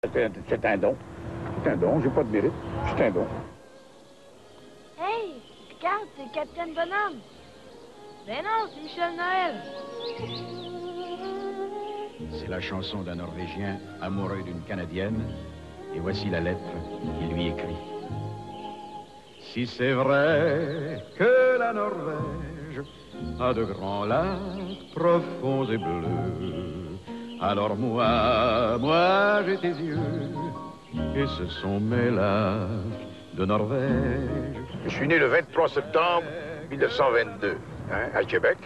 C'est un don. C'est un don, j'ai pas de mérite. C'est un don. Hey, regarde, c'est le Capitaine Bonhomme. Ben non, c'est Michel Noël. C'est la chanson d'un Norvégien amoureux d'une Canadienne. Et voici la lettre qu'il lui écrit. Si c'est vrai que la Norvège a de grands lacs profonds et bleus, alors moi j'ai tes yeux, et ce sont mes lacs de Norvège. Je suis né le 23 septembre 1922, hein, à Québec.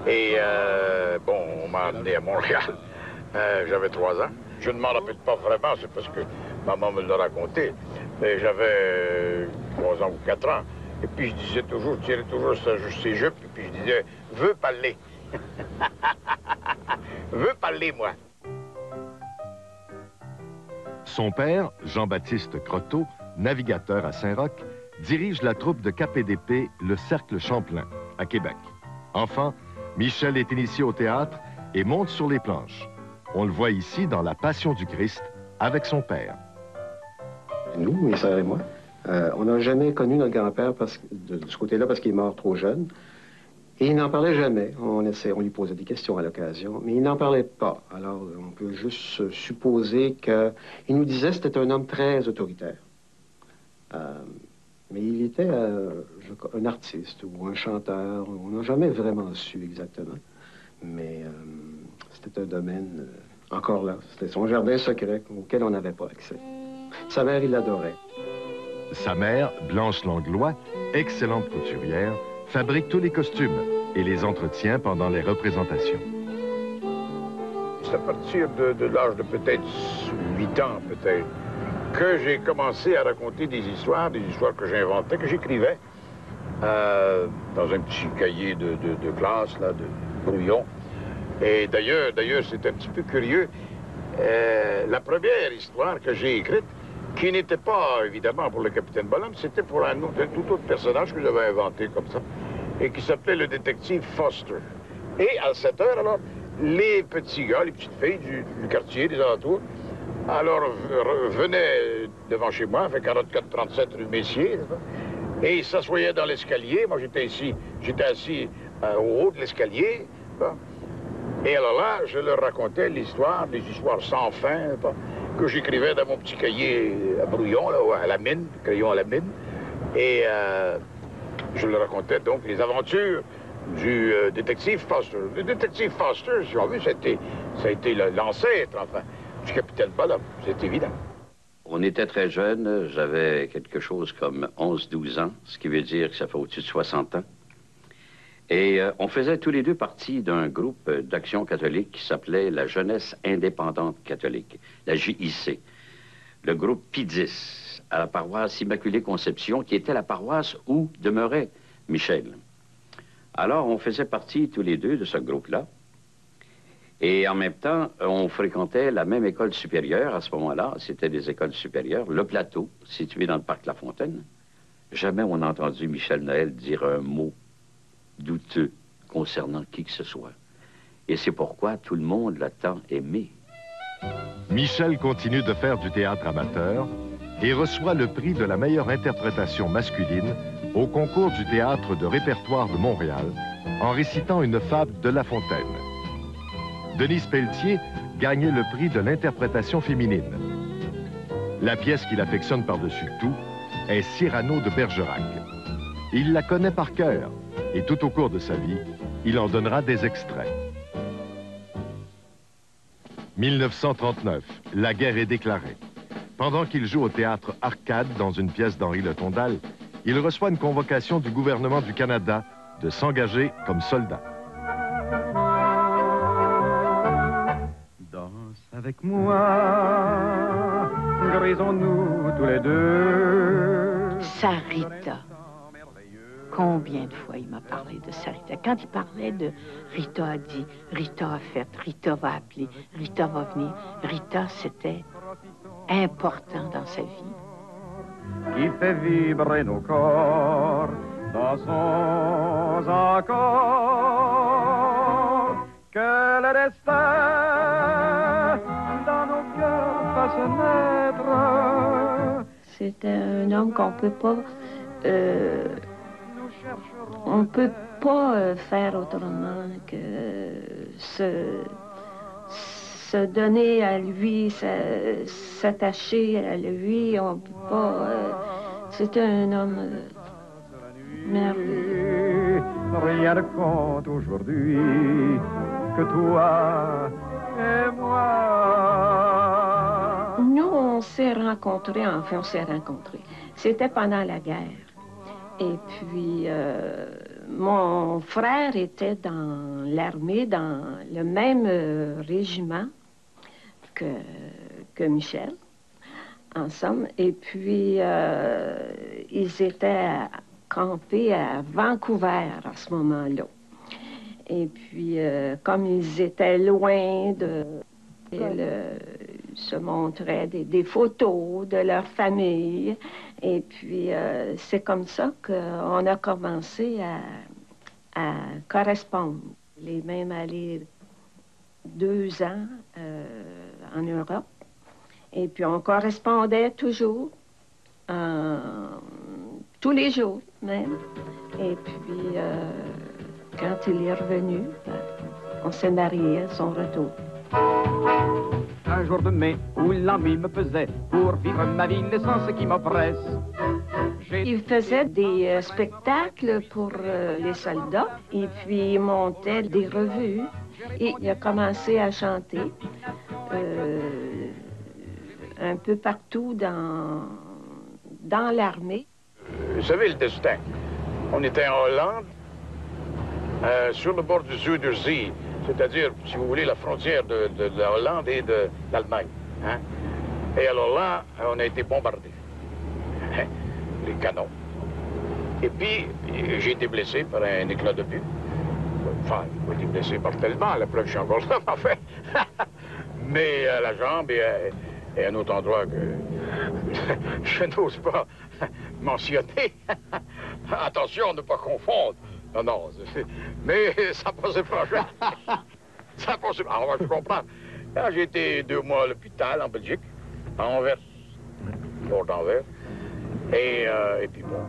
Et bon, on m'a amené à Montréal. J'avais 3 ans. Je ne m'en rappelle pas vraiment, c'est parce que maman me l'a raconté. Mais j'avais 3 ans ou 4 ans. Et puis je disais toujours, je tirais toujours ses jupes, et puis je disais, veux parler. Veux parler, moi. Son père, Jean-Baptiste Croteau, navigateur à Saint-Roch, dirige la troupe de KPDP, le Cercle Champlain, à Québec. Enfant, Michel est initié au théâtre et monte sur les planches. On le voit ici dans La Passion du Christ avec son père. Nous, mes sœurs et moi, on n'a jamais connu notre grand-père de ce côté-là parce qu'il est mort trop jeune. Et il n'en parlait jamais. On lui posait des questions à l'occasion, mais il n'en parlait pas. Alors, on peut juste supposer qu'il nous disait que c'était un homme très autoritaire. Mais il était un artiste ou un chanteur. On n'a jamais vraiment su exactement. Mais c'était un domaine, encore là, c'était son jardin secret auquel on n'avait pas accès. Sa mère, il l'adorait. Sa mère, Blanche Langlois, excellente couturière, fabrique tous les costumes et les entretient pendant les représentations. C'est à partir de l'âge de peut-être 8 ans, peut-être, que j'ai commencé à raconter des histoires que j'inventais, que j'écrivais dans un petit cahier de classe, là, de brouillon. Et d'ailleurs, c'est un petit peu curieux. La première histoire que j'ai écrite, qui n'était pas, évidemment, pour le Capitaine Bonhomme, c'était pour un tout autre personnage que j'avais inventé comme ça, et qui s'appelait le détective Foster. Et à 7 heures, alors, les petits gars, les petites filles du quartier, des alentours, alors venaient devant chez moi, fait 44-37 rue Messier, et ils s'assoyaient dans l'escalier. Moi, j'étais assis au haut de l'escalier. Et alors là, je leur racontais des histoires sans fin, que j'écrivais dans mon petit cahier à brouillon, là, à la mine, crayon à la mine. Et je leur racontais donc les aventures du détective Foster. Le détective Foster, si on veut, ça a été l'ancêtre, enfin, du Capitaine Bonhomme, c'est évident. On était très jeunes, j'avais quelque chose comme 11-12 ans, ce qui veut dire que ça fait au-dessus de 60 ans. Et on faisait tous les deux partie d'un groupe d'action catholique qui s'appelait la Jeunesse indépendante catholique, la JIC. Le groupe P10, à la paroisse Immaculée Conception, qui était la paroisse où demeurait Michel. Alors, on faisait partie tous les deux de ce groupe-là. Et en même temps, on fréquentait la même école supérieure à ce moment-là. C'était des écoles supérieures. Le Plateau, situé dans le parc La Fontaine. Jamais on a entendu Michel Noël dire un mot douteux concernant qui que ce soit. Et c'est pourquoi tout le monde l'a tant aimé. Michel continue de faire du théâtre amateur et reçoit le prix de la meilleure interprétation masculine au concours du théâtre de répertoire de Montréal en récitant une fable de La Fontaine. Denise Pelletier gagnait le prix de l'interprétation féminine. La pièce qu'il affectionne par-dessus tout est Cyrano de Bergerac. Il la connaît par cœur et tout au cours de sa vie, il en donnera des extraits. 1939, la guerre est déclarée. Pendant qu'il joue au théâtre Arcade dans une pièce d'Henri Le Tondal, il reçoit une convocation du gouvernement du Canada de s'engager comme soldat. Danse avec moi, grisons-nous tous les deux. Sarita. Combien de fois il m'a parlé de Sarita? Quand il parlait de Rita a dit, Rita a fait, Rita va appeler, Rita va venir. Rita, c'était important dans sa vie. Qui fait vibrer nos corps dans son accord. Que le destin dans nos cœurs fasse naître. C'était un homme qu'on peut pas... on peut pas faire autrement que se donner à lui, s'attacher à lui. On peut pas... c'était un homme merveilleux. Rien ne compte aujourd'hui que toi et moi. Nous, on s'est rencontrés, enfin, on s'est rencontrés. C'était pendant la guerre. Et puis, mon frère était dans l'armée, dans le même régiment que Michel, ensemble. Et puis, ils étaient campés à Vancouver à ce moment-là. Et puis, comme ils étaient loin ils se montraient des photos de leur famille. Et puis, c'est comme ça qu'on a commencé à correspondre. Il est même allé 2 ans en Europe. Et puis, on correspondait toujours, tous les jours même. Et puis, quand il est revenu, on s'est mariés à son retour. Un jour de mai où l'ennui me pesait, pour vivre ma vie, l'essence qui m'oppresse. Il faisait des spectacles pour les soldats, et puis il montait des revues, et il a commencé à chanter un peu partout dans l'armée. Vous savez, le destin. On était en Hollande, sur le bord du Zuiderzee, c'est-à-dire, si vous voulez, la frontière de la Hollande et de l'Allemagne. Hein? Et alors là, on a été bombardés. Hein? Les canons. Et puis, j'ai été blessé par un éclat de but. Enfin, j'ai été blessé mortellement, la preuve, je suis encore là, en fait. Mais à la jambe et à un autre endroit que je n'ose pas mentionner. Attention, ne pas confondre. Non, non, mais ça passait franchement. Ça passait. Alors, je comprends. Là, j'ai été 2 mois à l'hôpital en Belgique, à Anvers, bord d'Anvers. Et puis bon.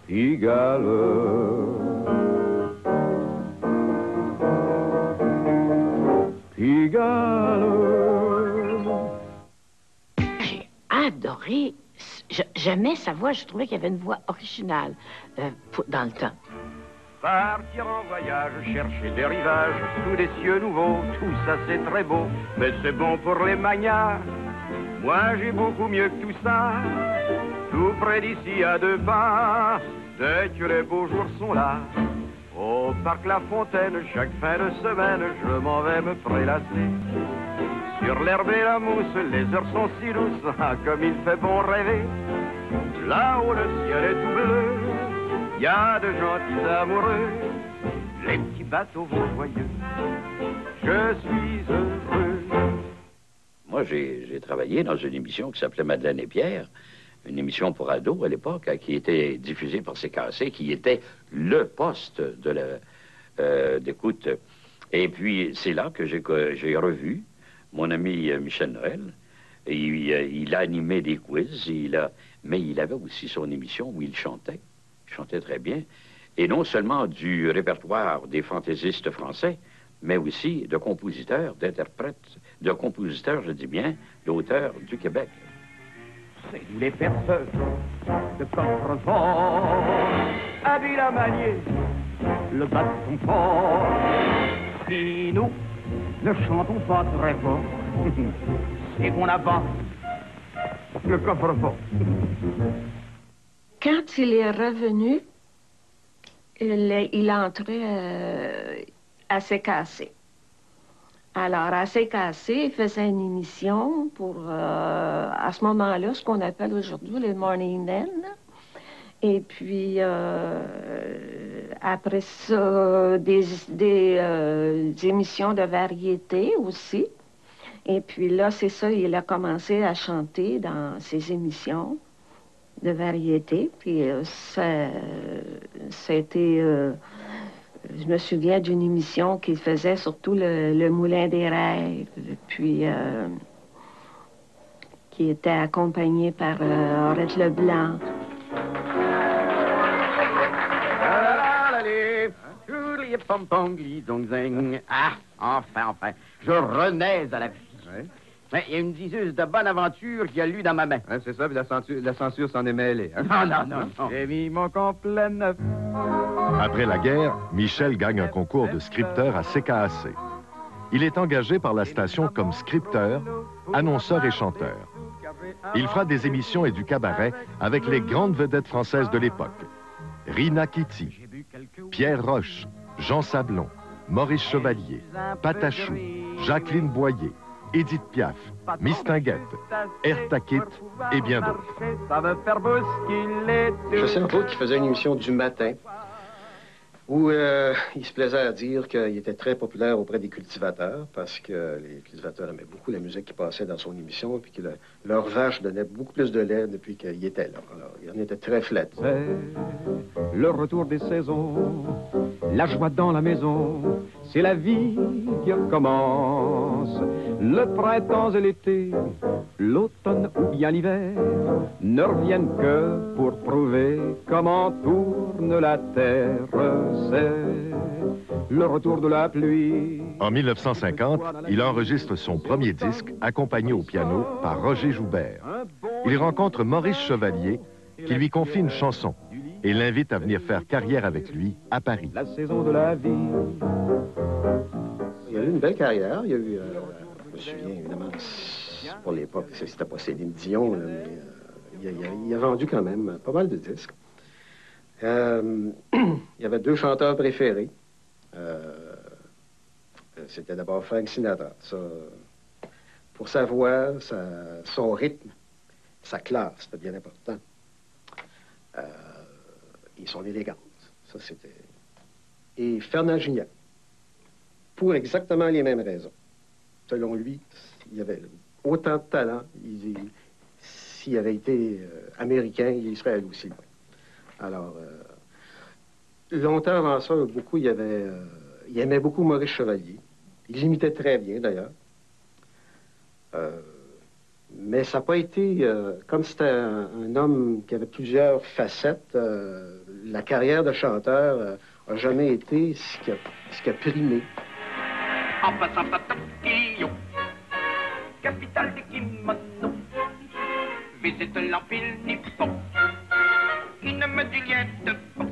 Pigalle. Pigalle. J'ai adoré. J'aimais sa voix, je trouvais qu'il y avait une voix originale dans le temps. Partir en voyage, chercher des rivages, sous des cieux nouveaux, tout ça c'est très beau, mais c'est bon pour les magnards. Moi j'ai beaucoup mieux que tout ça, tout près d'ici à 2 pas, dès que les beaux jours sont là. Au parc La Fontaine, chaque fin de semaine, je m'en vais me prélasser. Sur l'herbe et la mousse, les heures sont si douces, ah, comme il fait bon rêver. Là-haut, le ciel est tout bleu, il y a de gentils amoureux, les petits bateaux vont joyeux, je suis heureux. Moi, j'ai travaillé dans une émission qui s'appelait Madeleine et Pierre, une émission pour ados à l'époque, qui était diffusée par CKC, qui était le poste d'écoute. Et puis, c'est là que j'ai revu mon ami Michel Noël. Et il a animé des quiz, mais il avait aussi son émission où il chantait très bien. Et non seulement du répertoire des fantaisistes français, mais aussi de compositeurs, d'interprètes, de compositeurs, je dis bien, d'auteurs du Québec. C'est nous les perceurs de coffre-fort, habiles à manier le bâton fort. Si nous ne chantons pas très fort, c'est qu'on n'a pas le coffre-fort. Quand il est revenu, il entrait à CKC. Alors, à CKC, il faisait une émission pour, à ce moment-là, ce qu'on appelle aujourd'hui les Morning Men. Et puis, après ça, des émissions de variété aussi. Et puis là, c'est ça, il a commencé à chanter dans ses émissions de variété. Puis ça a été Je me souviens d'une émission qu'il faisait, surtout le Moulin des Rêves, puis qui était accompagné par Aurette Leblanc. Ah, enfin, je renais à la vie. Ouais. Il y a une diseuse de bonne aventure qui a lu dans ma main. Ouais, c'est ça, puis la censure s'en est mêlée. Hein? Non. J'ai mis mon complet neuf. Après la guerre, Michel gagne un concours de scripteur à CKAC. Il est engagé par la station comme scripteur, annonceur et chanteur. Il fera des émissions et du cabaret avec les grandes vedettes françaises de l'époque. Rina Kitty, Pierre Roche, Jean Sablon, Maurice Chevalier, Patachou, Jacqueline Boyer, Édith Piaf, Mistinguette, Erta Kitt et bien d'autres. Je sais entre autres qu'il faisait une émission du matin où il se plaisait à dire qu'il était très populaire auprès des cultivateurs parce que les cultivateurs aimaient beaucoup la musique qui passait dans son émission et que leur vache donnait beaucoup plus de lait depuis qu'il était là. Alors, il en était très flatté. Le retour des saisons, la joie dans la maison, c'est la vie qui commence. Le printemps et l'été, l'automne ou bien l'hiver ne reviennent que pour prouver comment tourne la terre. C'est le retour de la pluie. En 1950, il enregistre son premier disque, accompagné au piano par Roger Joubert. Il rencontre Maurice Chevalier, qui lui confie une chanson et l'invite à venir faire carrière avec lui à Paris. La saison de la vie. Il a eu une belle carrière. Il y a eu, je me souviens évidemment, pour l'époque, c'était pas Céline Dion, là, mais il a vendu quand même pas mal de disques. Il y avait deux chanteurs préférés. C'était d'abord Frank Sinatra. Ça, pour sa voix, son rythme, sa classe, c'était bien important. Et son élégance. Ça, c'était... Et Fernand Gignac, pour exactement les mêmes raisons. Selon lui, il avait autant de talent. S'il avait été américain, il serait allé aussi loin. Alors, longtemps avant ça, il aimait beaucoup Maurice Chevalier. Il l'imitait très bien, d'ailleurs. Mais ça n'a pas été... comme c'était un homme qui avait plusieurs facettes, la carrière de chanteur n'a jamais été ce qui a primé. En passant par Tokyo, capitale des kimonos, visite l'empire nippon, qui ne me dit rien de bon.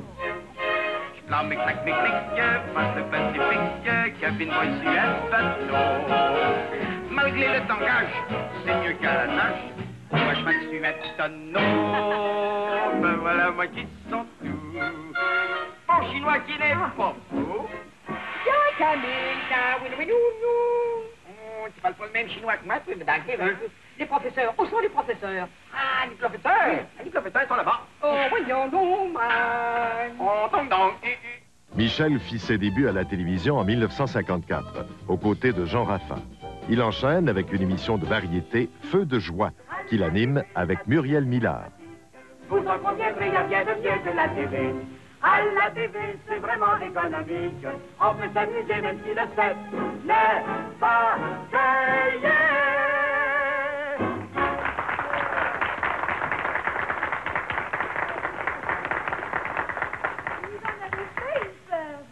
J'clame mes claques, mes clics, face le Pacifique, cabine-moi ici un bateau. Malgré le tangage, c'est mieux qu'à la nage, moi je m'en un tonneau. Ben voilà moi qui sens tout, bon chinois qui n'est pas faux. Tu parles pas le même chinois que moi, tu me dingues, hein? Les professeurs, où sont les professeurs? Ah, les professeurs! Les professeurs sont là-bas. Oh, voyons donc, oh, donc. Michel fit ses débuts à la télévision en 1954, aux côtés de Jean Raffin. Il enchaîne avec une émission de variété, Feu de joie, qu'il anime avec Muriel Millard. Vous en conviendrez, il y a bien de mieux que la TV. À la TV, c'est vraiment économique. On peut s'amuser même si le set n'est pas payé.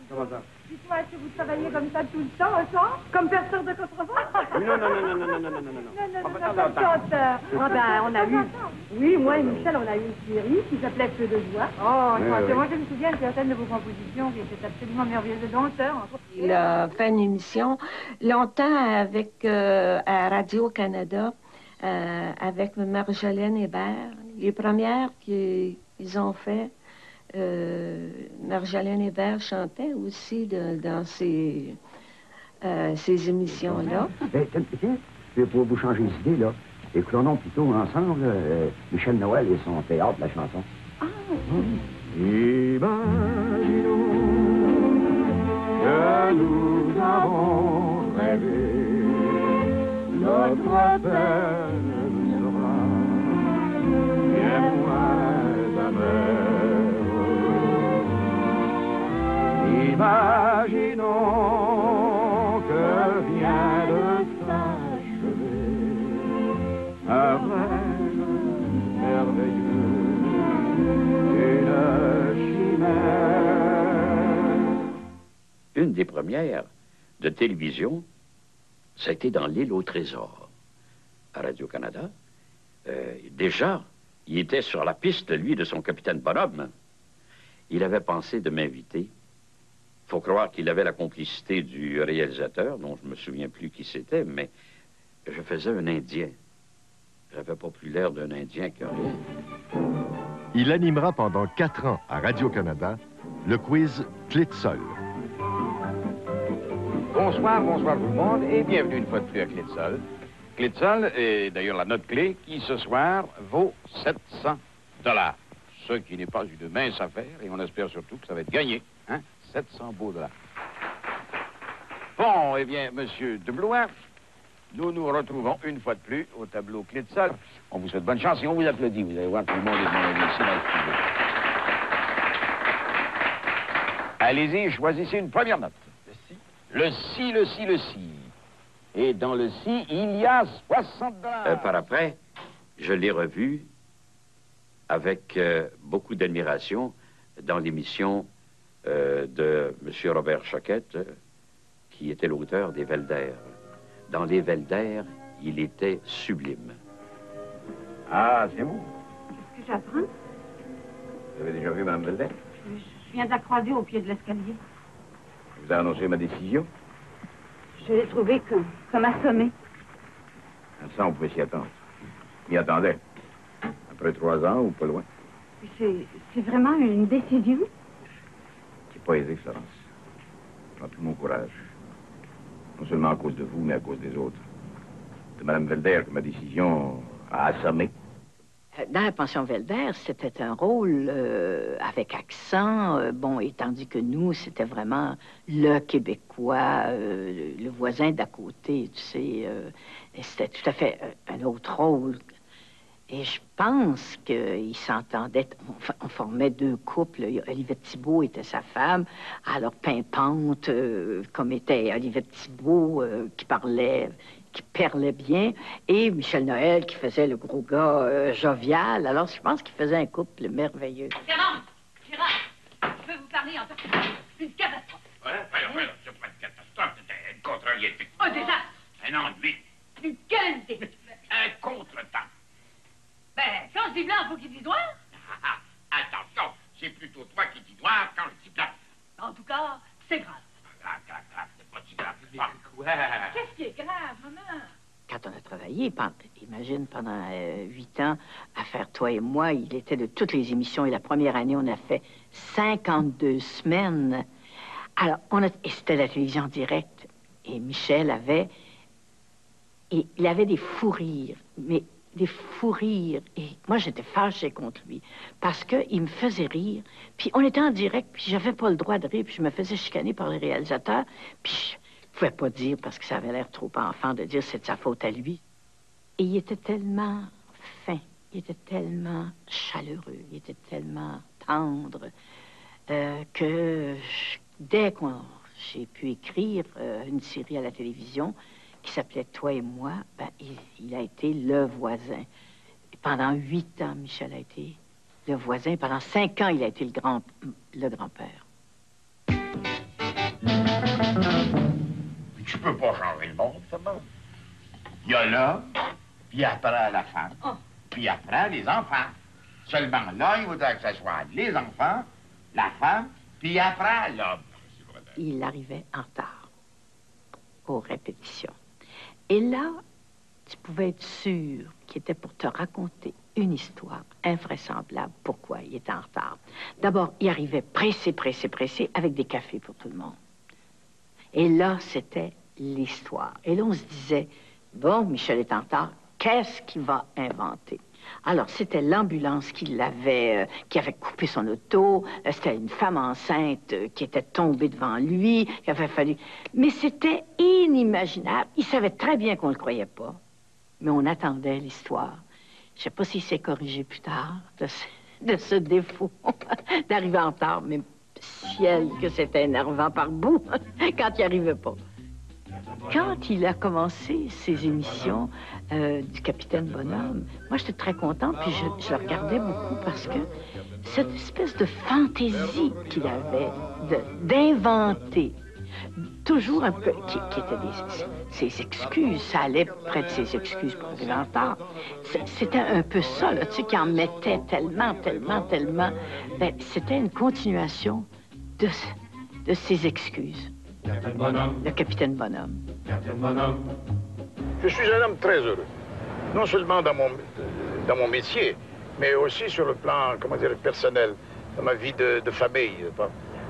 Comment ça? Dites-moi, est-ce que vous travaillez comme ça tout le temps, ça? Comme perceur de contrebasse? Non. Chanteur. Ah ben, on a eu... Oui, moi et Michel, on a eu une série qui s'appelait Feu de joie. Oh, moi je me souviens de certaines de vos compositions qui étaient absolument merveilleuses. De danseurs. Il a fait une émission longtemps avec à Radio-Canada avec Marjolaine Hébert. Les premières qu'ils ont fait, Marjolaine Hébert chantait aussi dans ces émissions-là. Tiens, pour vous changer d'idée, là, écoutons plutôt ensemble Michel Noël et son théâtre, la chanson. Ah, Imaginons que nous avons rêvé, notre peine sera bien moins amère. Imaginons que vient de s'achever un rêve merveilleux, une chimère. Une des premières de télévision, ça a été dans L'Île au Trésor, à Radio-Canada. Déjà, il était sur la piste, lui, de son capitaine Bonhomme. Il avait pensé de m'inviter. Il faut croire qu'il avait la complicité du réalisateur, dont je ne me souviens plus qui c'était, mais je faisais un Indien. J'avais pas plus l'air d'un Indien que rien. Il animera pendant 4 ans à Radio-Canada le quiz Clé de Sol. Bonsoir, bonsoir tout le monde, et bienvenue une fois de plus à Clé de Sol. Clé de Sol est d'ailleurs la note clé qui, ce soir, vaut 700 $. Ce qui n'est pas une mince affaire, et on espère surtout que ça va être gagné, hein? 700 beaux $. Bon, eh bien, monsieur de Blois, nous nous retrouvons une fois de plus au tableau Clé de Sol. On vous souhaite bonne chance et on vous applaudit. Vous allez voir que tout le monde est demandé ici dans le studio. Allez-y, choisissez une première note. Le si. Le si, le si. Et dans le si, il y a 60 $. Par après, je l'ai revu avec beaucoup d'admiration dans l'émission de M. Robert Choquette, qui était l'auteur des Veldères. Dans les Veldères, il était sublime. Ah, c'est vous. Qu'est-ce que j'apprends? Vous avez déjà vu Mme Velder? Je viens de la croiser au pied de l'escalier. Je vous ai annoncé ma décision. Je l'ai trouvée comme assommée. Ça, on pouvait s'y attendre. M'y attendait. Après 3 ans ou pas loin. C'est vraiment une décision? C'est pas aisé, Florence. Prends tout mon courage. Non seulement à cause de vous, mais à cause des autres. C'est Mme Velder que ma décision a assommé. Dans la pension Velder, c'était un rôle avec accent, bon, et tandis que nous, c'était vraiment le Québécois, le voisin d'à côté, tu sais. C'était tout à fait un autre rôle. Et je pense qu'ils s'entendaient, on formait 2 couples. Olivette Thibault était sa femme, alors pimpante, comme était Olivette Thibault, qui perlait bien, et Michel Noël, qui faisait le gros gars jovial. Alors, je pense qu'ils faisaient un couple merveilleux. Gérard, je peux vous parler en tant une catastrophe. Ouais, c'est pas une catastrophe, c'était une contrariété. Un désastre. Un ennui. Une qualité. Un contretemps. Ben, quand je dis blanc, faut qu'il dise noir. Attention, c'est plutôt toi qui dis noir quand je dis blanc. En tout cas, c'est grave. Grave, c'est pas si grave. Qu'est-ce qui est grave, maman? Quand on a travaillé, imagine, pendant 8 ans, à faire Toi et moi, il était de toutes les émissions. Et la première année, on a fait 52 semaines. Alors, et c'était la télévision directe. Et Michel avait des fous rires, mais des fous rires. Et moi, j'étais fâchée contre lui parce qu'il me faisait rire. Puis on était en direct, puis j'avais pas le droit de rire, puis je me faisais chicaner par les réalisateurs. Puis je pouvais pas dire, parce que ça avait l'air trop enfant de dire c'est de sa faute à lui. Et il était tellement fin, il était tellement chaleureux, il était tellement tendre que dès que j'ai pu écrire une série à la télévision qui s'appelait Toi et moi, ben, il a été le voisin. Et pendant 8 ans, Michel a été le voisin. Pendant 5 ans, il a été le grand-père. Tu peux pas changer le monde, ça va. Il y a l'homme, puis après la femme, puis après les enfants. Seulement là, il voudrait que ce soit les enfants, la femme, puis après l'homme. Il arrivait en retard aux répétitions. Et là, tu pouvais être sûr qu'il était pour te raconter une histoire invraisemblable pourquoi il était en retard. D'abord, il arrivait pressé, avec des cafés pour tout le monde. Et là, c'était l'histoire. Et là, on se disait, bon, Michel est en retard, qu'est-ce qu'il va inventer? Alors, c'était l'ambulance qui avait coupé son auto, c'était une femme enceinte qui était tombée devant lui, qu'il avait fallu... Mais c'était inimaginable. Il savait très bien qu'on ne le croyait pas, mais on attendait l'histoire. Je ne sais pas s'il s'est corrigé plus tard de ce défaut d'arriver en retard, mais ciel que c'était énervant par bout quand il n'y arrivait pas. Quand il a commencé ses émissions du Capitaine Bonhomme, moi, j'étais très contente, puis je le regardais beaucoup parce que cette espèce de fantaisie qu'il avait d'inventer, toujours un peu, qui étaient ses excuses, ça allait près de ses excuses pour les entendre. C'était un peu ça, là, tu sais, qui en mettait tellement. Ben, c'était une continuation de ses excuses. Le Capitaine Bonhomme. Je suis un homme très heureux. Non seulement dans mon métier, mais aussi sur le plan, comment dire, personnel, dans ma vie de famille.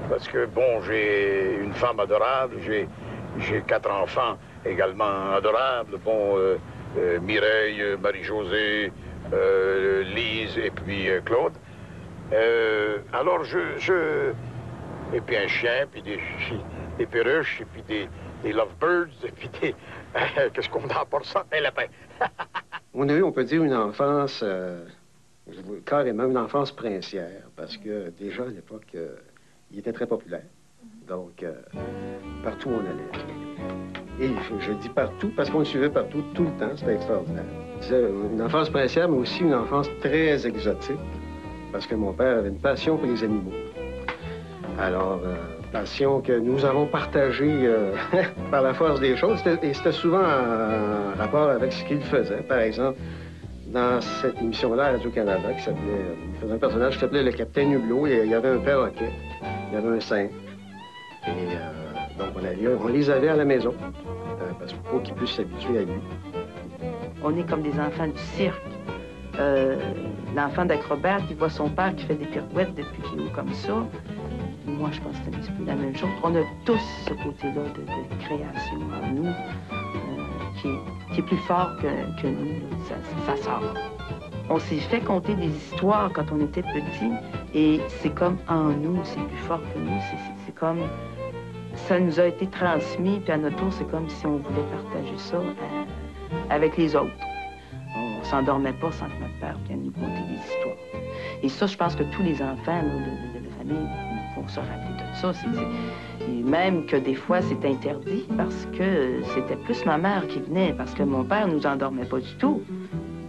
Parce que, bon, j'ai une femme adorable, j'ai 4 enfants également adorables. Bon, Mireille, Marie-Josée, Lise et puis Claude. Alors, et puis un chien, puis des perruches, et puis des lovebirds, et puis des... Qu'est-ce qu'on a pour ça? Un lapin. On a eu, on peut dire, une enfance, carrément une enfance princière, parce que déjà, à l'époque, il était très populaire. Donc, partout où on allait. Et je dis partout, parce qu'on le suivait partout, tout le temps. C'était extraordinaire. C'était une enfance princière, mais aussi une enfance très exotique, parce que mon père avait une passion pour les animaux. Alors, passion que nous avons partagée par la force des choses, et c'était souvent en rapport avec ce qu'il faisait. Par exemple, dans cette émission-là à Radio-Canada, qui s'appelait, il faisait un personnage qui s'appelait le Capitaine Hublot, et il y avait un perroquet, il y avait un singe. Et donc, on les avait à la maison, parce qu'il faut qu'ils puissent s'habituer à lui. On est comme des enfants du cirque. L'enfant d'acrobate, il voit son père qui fait des pirouettes depuis qu'il est haut comme ça. Moi, je pense que c'est un petit peu la même chose. On a tous ce côté-là de création en nous qui est plus fort que nous. Ça sort. On s'est fait conter des histoires quand on était petits et c'est comme en nous, c'est plus fort que nous. C'est comme... Ça nous a été transmis, puis à notre tour, c'est comme si on voulait partager ça avec les autres. On s'endormait pas sans que notre père vienne nous conter des histoires. Et ça, je pense que tous les enfants de la famille vont se rappeler de ça. Et même que des fois, c'est interdit parce que c'était plus ma mère qui venait, parce que mon père nous endormait pas du tout.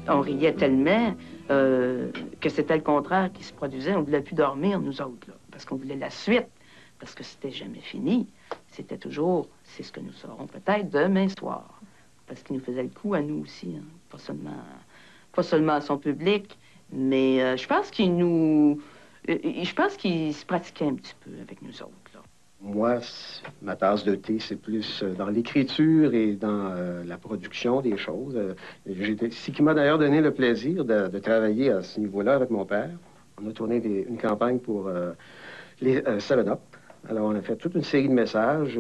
On riait tellement que c'était le contraire qui se produisait. On ne voulait plus dormir, nous autres, là, parce qu'on voulait la suite, parce que c'était jamais fini. C'était toujours, c'est ce que nous saurons peut-être demain soir. Parce qu'il nous faisait le coup à nous aussi, hein. Pas seulement à son public, mais je pense qu'il se pratiquait un petit peu avec nous autres, là. Moi, ma tasse de thé, c'est plus dans l'écriture et dans la production des choses. Ce qui m'a d'ailleurs donné le plaisir de travailler à ce niveau-là avec mon père. On a tourné une campagne pour les 7-Up. Alors, on a fait toute une série de messages.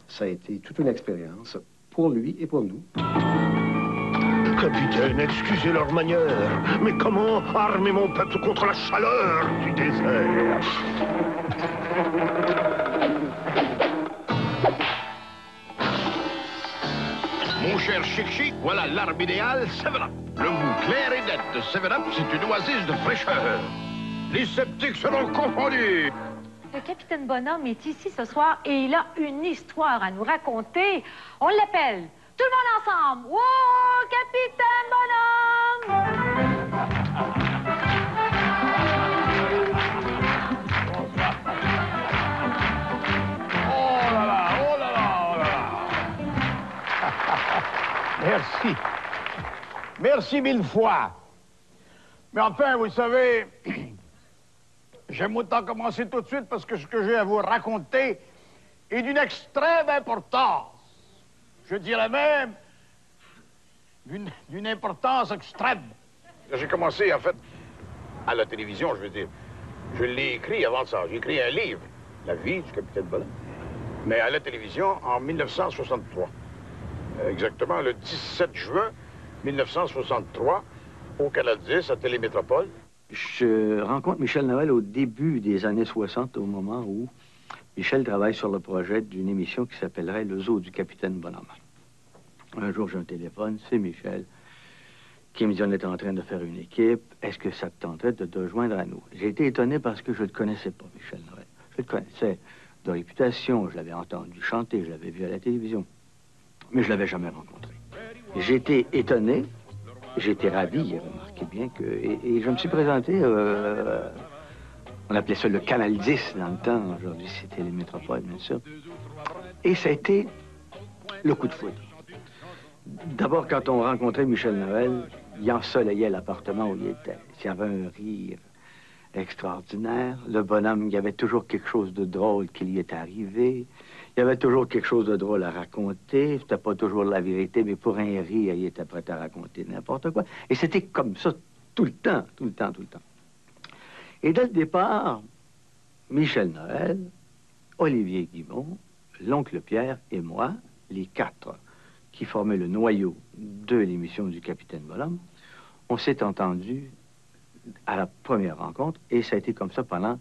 Ça a été toute une expérience pour lui et pour nous. Capitaine, excusez leur manière, mais comment armer mon peuple contre la chaleur du désert? Mon cher Chic-Chic, voilà l'arme idéale, 7-Up. Le goût clair et net de 7-Up, c'est une oasis de fraîcheur. Les sceptiques seront confondus. Le Capitaine Bonhomme est ici ce soir et il a une histoire à nous raconter. On l'appelle. Tout le monde ensemble. Oh, Capitaine Bonhomme! Oh là là, oh là là, oh là là. Merci. Merci 1000 fois. Mais enfin, vous savez, j'aime autant commencer tout de suite parce que ce que j'ai à vous raconter est d'une extrême importance. Je dirais même d'une importance extrême. J'ai commencé, en fait, à la télévision, je veux dire. Je l'ai écrit avant ça. J'ai écrit un livre, La vie du Capitaine Bonhomme, mais à la télévision en 1963. Exactement le 17 juin 1963, au Canal 10, à Télémétropole. Je rencontre Michel Noël au début des années 60, au moment où Michel travaille sur le projet d'une émission qui s'appellerait Le Zoo du Capitaine Bonhomme. Un jour, j'ai un téléphone, c'est Michel, qui me dit on est en train de faire une équipe, est-ce que ça te tenterait de te joindre à nous? J'ai été étonné parce que je ne le connaissais pas, Michel Noël. Je Je le connaissais de réputation, je l'avais entendu chanter, je l'avais vu à la télévision, mais je l'avais jamais rencontré. J'étais étonné, j'étais ravi, remarquez bien que... Et je me suis présenté, on appelait ça le Canal 10 dans le temps, aujourd'hui c'était les métropoles, bien sûr. Et ça a été le coup de foudre. D'abord, quand on rencontrait Michel Noël, il ensoleillait l'appartement où il était. Il y avait un rire extraordinaire. Le bonhomme, il y avait toujours quelque chose de drôle qui lui est arrivé. Il y avait toujours quelque chose de drôle à raconter. C'était pas toujours la vérité, mais pour un rire, il était prêt à raconter n'importe quoi. Et c'était comme ça tout le temps, tout le temps, tout le temps. Et dès le départ, Michel Noël, Olivier Guimond, l'oncle Pierre et moi, les quatre qui formaient le noyau de l'émission du Capitaine Bonhomme, on s'est entendus à la première rencontre, et ça a été comme ça pendant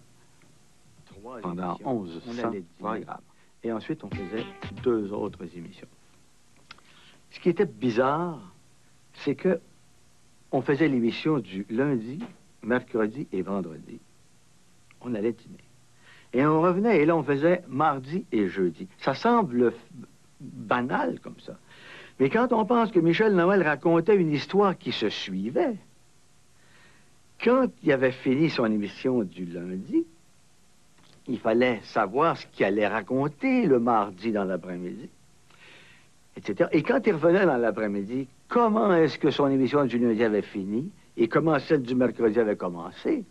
1100 programmes. Et ensuite, on faisait 2 autres émissions. Ce qui était bizarre, c'est que on faisait l'émission du lundi, mercredi et vendredi. On allait dîner. Et on revenait, et là, on faisait mardi et jeudi. Ça semble banal comme ça. Mais quand on pense que Michel Noël racontait une histoire qui se suivait, quand il avait fini son émission du lundi, il fallait savoir ce qu'il allait raconter le mardi dans l'après-midi, etc. Et quand il revenait dans l'après-midi, comment est-ce que son émission du lundi avait fini et comment celle du mercredi avait commencé?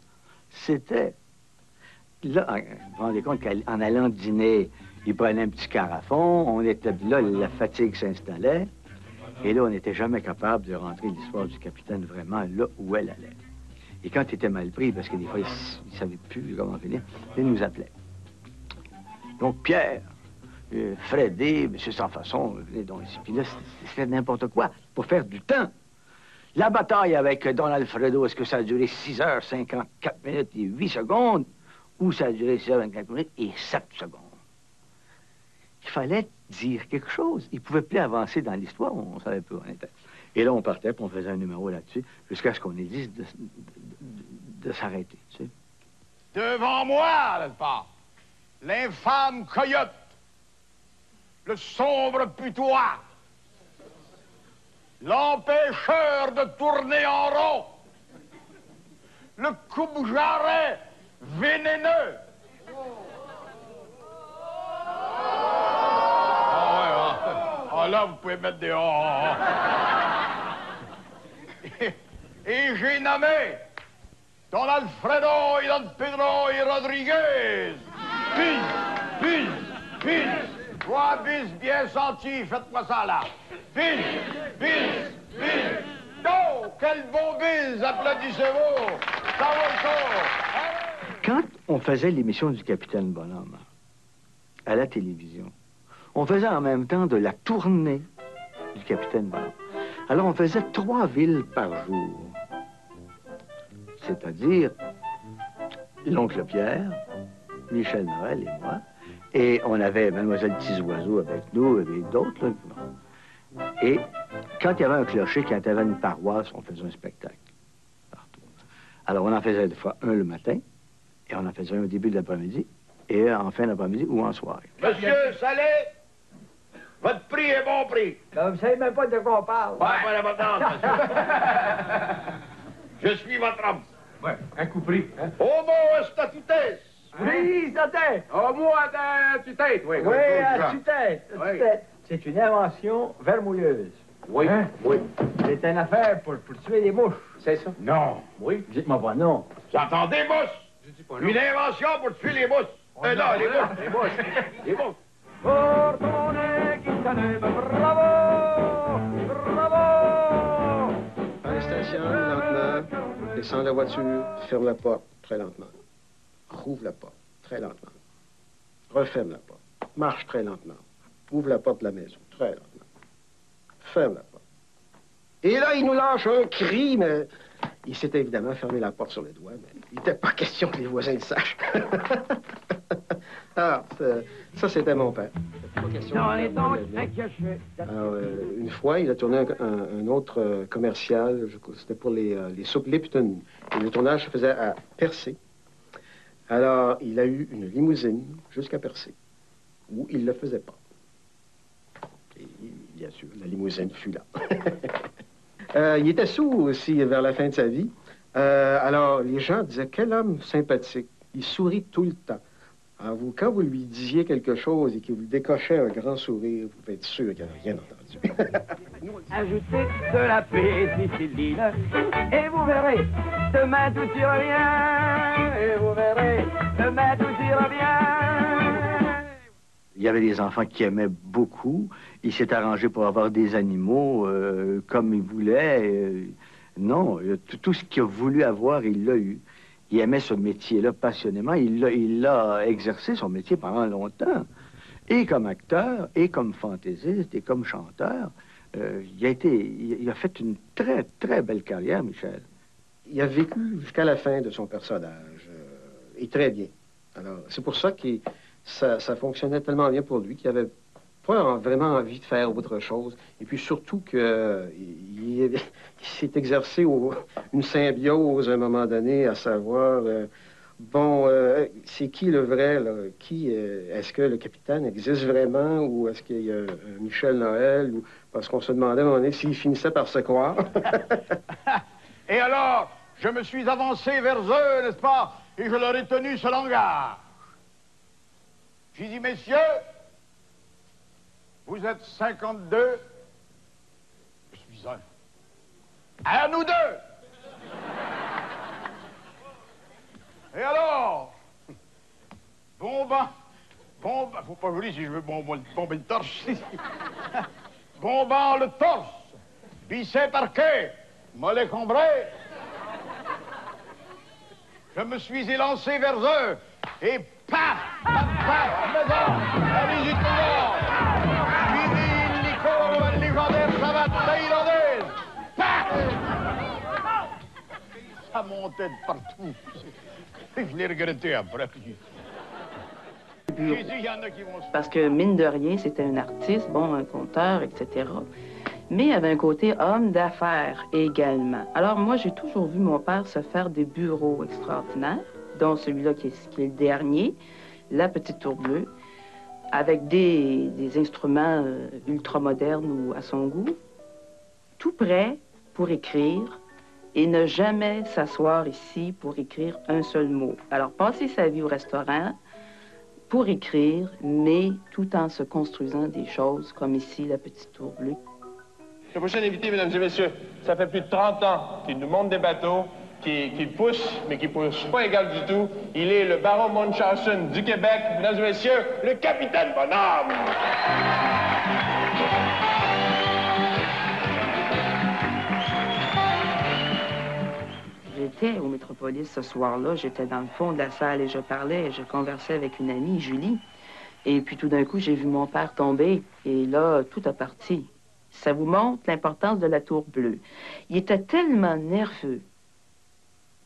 C'était... Là, vous vous rendez compte qu'en allant dîner, il prenait un petit carafon, on était là, la fatigue s'installait, et là, on n'était jamais capable de rentrer l'histoire du capitaine vraiment là où elle allait. Et quand il était mal pris, parce que des fois, il ne savait plus comment finir, il nous appelait. Donc, Pierre, Freddy, M. Sans Façon, venez donc ici. Puis là, c'était n'importe quoi pour faire du temps. La bataille avec Don Alfredo, est-ce que ça a duré 6 heures, 54 minutes et 8 secondes, ou ça a duré 6 heures, 24 minutes et 7 secondes? Il fallait dire quelque chose. Il ne pouvait plus avancer dans l'histoire, on ne savait plus où on était. Et là, on partait, puis on faisait un numéro là-dessus, jusqu'à ce qu'on ait dit de s'arrêter, tu sais. Devant moi, n'est-ce pas, l'infâme coyote, le sombre putois, l'empêcheur de tourner en rond, le coupe-jarret vénéneux. Ah là, vous pouvez mettre des Et j'ai nommé Don Alfredo et Don Pedro et Rodriguez. Bis. 3 bis bien sentis, faites-moi ça là. Bis. Oh, quel bon bis, applaudissez-vous. Ça va le tour. Quand on faisait l'émission du Capitaine Bonhomme à la télévision, on faisait en même temps de la tournée du Capitaine Bonhomme. Alors, on faisait 3 villes par jour. C'est-à-dire l'oncle Pierre, Michel Noël et moi. Et on avait Mademoiselle Tisoiseau avec nous, et d'autres. Et quand il y avait un clocher, quand il y avait une paroisse, on faisait un spectacle partout. Alors, on en faisait des fois un le matin, et on en faisait un au début de l'après-midi, et en fin d'après-midi ou en soirée. Monsieur Salé, votre prix est bon prix. Vous ne savez même pas de quoi on parle. Ouais, pas d'importance, monsieur. Je suis votre homme. Ouais, un coup pris. Hein? Homo statutes. Oui, statut. Homo statutes. Oui, statut. C'est une invention vermouilleuse. Oui, hein? Oui. C'est une affaire pour tuer les mouches. C'est ça? Non. Oui. Dites-moi pas non. J'entends des mouches. Je dis pas non. Une invention pour tuer les mouches. Non, les mouches. Les mouches. Pour ton équipe, bravo! Bravo! Arrestation, lentement. Descends de la voiture, ferme la porte, très lentement. Rouvre la porte, très lentement. Referme la porte. Marche très lentement. Ouvre la porte de la maison, très lentement. Ferme la porte. Et là, il nous lâche un cri, mais... Il s'est évidemment fermé la porte sur le doigt, mais il n'était pas question que les voisins le sachent. Ah, ça, c'était mon père. Une fois, il a tourné un autre commercial, c'était pour les soupes Lipton. Et le tournage se faisait à Percé. Alors, il a eu une limousine jusqu'à Percé, où il ne le faisait pas. Et bien sûr, la limousine fut là. Il était sourd aussi vers la fin de sa vie. Alors, les gens disaient, quel homme sympathique. Il sourit tout le temps. Alors, quand vous lui disiez quelque chose et qu'il vous décochait un grand sourire, vous pouvez être sûr qu'il n'avait rien entendu. Ajoutez de la pénicilline et vous verrez, demain tout ira bien. Et vous verrez, demain tout ira bien. Il y avait des enfants qui aimaient beaucoup. Il s'est arrangé pour avoir des animaux comme il voulait. Non, tout ce qu'il a voulu avoir, il l'a eu. Il aimait ce métier-là passionnément. Il l'a exercé, son métier, pendant longtemps. Et comme acteur, et comme fantaisiste, et comme chanteur. Il a fait une très, très belle carrière, Michel. Il a vécu jusqu'à la fin de son personnage, et très bien. Alors, c'est pour ça que ça fonctionnait tellement bien pour lui qu'il avait pas vraiment envie de faire autre chose. Et puis surtout qu'il s'est exercé une symbiose à un moment donné, à savoir, c'est qui le vrai, là? Est-ce que le capitaine existe vraiment, ou est-ce qu'il y a un Michel Noël, ou parce qu'on se demandait à un moment donné s'il finissait par se croire. Et alors, je me suis avancé vers eux, n'est-ce pas, et je leur ai tenu ce langage. J'ai dit, messieurs, vous êtes 52, je suis un. À nous deux! Et alors? Faut pas jouer si je veux bomber le torse. Bombant le torse, bissé parquet, mollet combré. Je me suis élancé vers eux, et paf, paf, paf, maison, allez-y tout le monde. Vivi l'icône, le légendaire savate thaïlandaise. Paf! Ça montait de partout. Je l'ai regretté après. J'ai dit, il y en a qui vont se... Parce que, mine de rien, c'était un artiste, bon, un conteur, etc. Mais il avait un côté homme d'affaires également. Alors, moi, j'ai toujours vu mon père se faire des bureaux extraordinaires, dont celui-là qui est le dernier, la petite tour bleue, avec des instruments ultramodernes ou à son goût, tout prêt pour écrire et ne jamais s'asseoir ici pour écrire un seul mot. Alors, passer sa vie au restaurant pour écrire, mais tout en se construisant des choses comme ici, la petite tour bleue. Le prochain invité, mesdames et messieurs, ça fait plus de 30 ans qu'il nous monte des bateaux, qu'il pousse, mais qu'il pousse pas égal du tout. Il est le baron Munchausen du Québec, mesdames et messieurs, le capitaine Bonhomme. J'étais au Métropolis ce soir-là, j'étais dans le fond de la salle et je parlais, je conversais avec une amie, Julie. Et puis tout d'un coup, j'ai vu mon père tomber et là, tout a parti. Ça vous montre l'importance de la tour bleue. Il était tellement nerveux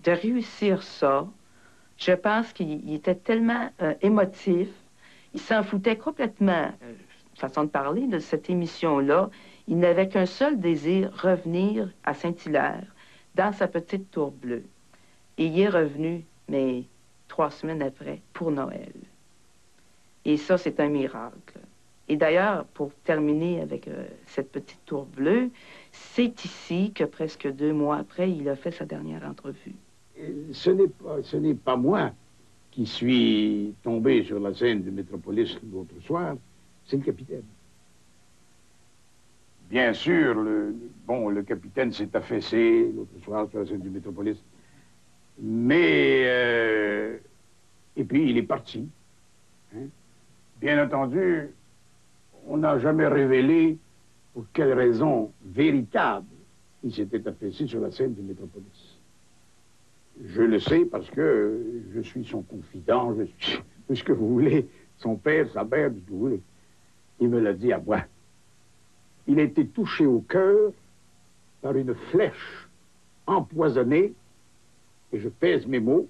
de réussir ça. Je pense qu'il était tellement émotif. Il s'en foutait complètement, façon de parler, de cette émission-là. Il n'avait qu'un seul désir, revenir à Saint-Hilaire, dans sa petite tour bleue. Et il est revenu, mais 3 semaines après, pour Noël. Et ça, c'est un miracle. Et d'ailleurs, pour terminer avec cette petite tour bleue, c'est ici que presque 2 mois après, il a fait sa dernière entrevue. Ce n'est pas moi qui suis tombé sur la scène du Métropolis l'autre soir, c'est le capitaine. Bien sûr, le capitaine s'est affaissé l'autre soir sur la scène du Métropolis. Mais, et puis il est parti. Hein? Bien entendu, on n'a jamais révélé pour quelle raison véritable il s'était affaissé sur la scène du Métropolis. Je le sais parce que je suis son confident, je suis tout ce que vous voulez, son père, sa mère, tout ce que vous voulez. Il me l'a dit à moi. Il a été touché au cœur par une flèche empoisonnée, et je pèse mes mots,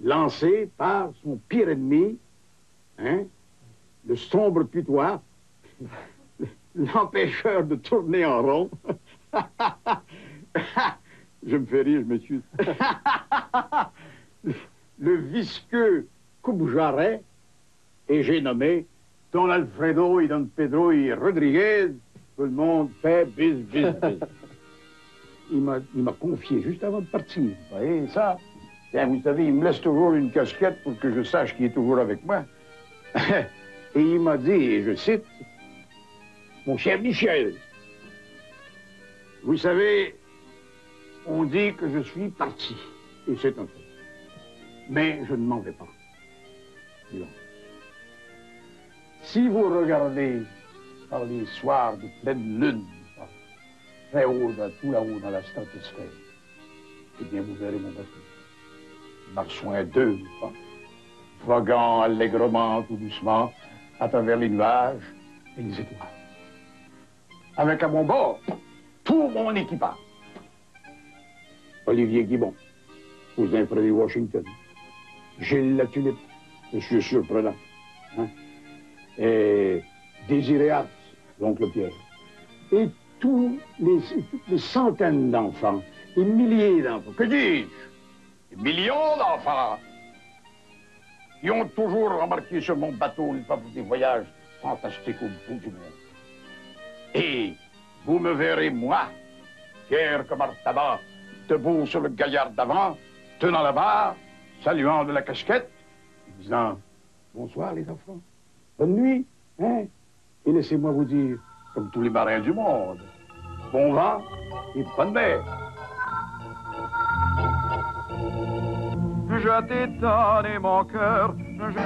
lancée par son pire ennemi, hein, le sombre putois, l'empêcheur de tourner en rond. Je me fais rire, je m'excuse. Le visqueux Coupe Jarret et j'ai nommé Don Alfredo et Don Pedro et Rodriguez. Tout le monde fait bis, bis, bis. Il m'a confié juste avant de partir. Vous voyez ça? Bien, vous savez, il me laisse toujours une casquette pour que je sache qu'il est toujours avec moi. Et il m'a dit, et je cite, « Mon cher Michel, vous savez, on dit que je suis parti, et c'est un fait. Mais je ne m'en vais pas. Non. Si vous regardez par les soirs de pleine lune, très haut, tout là-haut dans la stratosphère, eh bien, vous verrez mon bateau. Marsouin 2, voguant allègrement, tout doucement, à travers les nuages et les étoiles. Avec à mon bord tout mon équipage. Olivier Guibon, cousin Freddy Washington. Gilles Latulippe, monsieur surprenant. Hein? Et Désiré Hartz, l'oncle Pierre. Et toutes les centaines d'enfants, les milliers d'enfants, que dis-je? Des millions d'enfants qui ont toujours embarqué sur mon bateau une fois pour des voyages fantastiques au bout du monde. Et vous me verrez, moi, fier comme un tabac, debout sur le gaillard d'avant, tenant la barre, saluant de la casquette, disant « Bonsoir les enfants, bonne nuit, hein? Et laissez-moi vous dire, comme tous les marins du monde, bon vent et bonne mer. » Je t'ai donné mon cœur, je...